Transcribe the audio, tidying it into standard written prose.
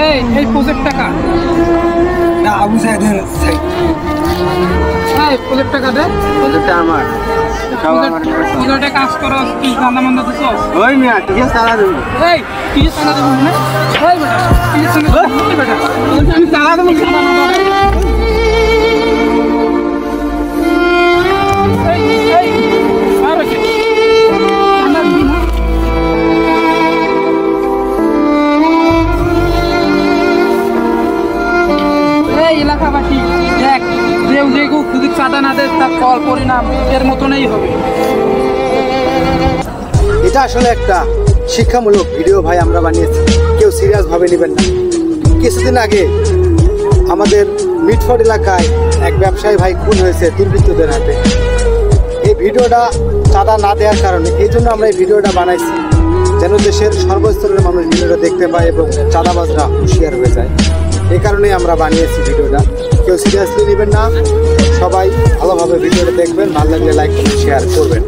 এই প্রজেক্টটা কার? না আবু সাইদের সাইড। এই প্রজেক্টটা কার রে? প্রজেক্টটা আমার। প্রজেক্টে কাজ করো, কি ধান্দা মান্দা দিছো? ওই মিয়া ঠিক আছে চালা দেবো। এই কি চালা দেবো না? এই বেটা কি চালা দেবো বেটা? আমি চালা দেবো চালা দেবো। এই আর কি? এই এলাকাবাসী দেখ, যে যদি চাঁদা না দেয় তার ফল পরিণাম এর মতনই হবে। এটা আসলে একটা শিক্ষামূলক ভিডিও ভাই আমরা বানিয়েছি, কেউ সিরিয়াস ভাবে নেবেন না। কিছুদিন আগে আমাদের মিটফোর্ড এলাকায় এক ব্যবসায়ী ভাই খুন হয়েছে দুর্বৃত্তদের হাতে। এই ভিডিওটা চাঁদা না দেওয়ার কারণে এই জন্য আমরা এই ভিডিওটা বানাইছি, যেন দেশের সর্বস্তরের মানুষ ভিডিওটা দেখতে পায় এবং চাঁদাবাজরা হুঁশিয়ার হয়ে যায়। এই কারণেই আমরা বানিয়েছি ভিডিওটা। কেউ সিরিয়াসলি নেবেন না, সবাই ভালোভাবে ভিডিওটা দেখবেন, ভালো লাগলে লাইক কমেন্ট শেয়ার করবেন।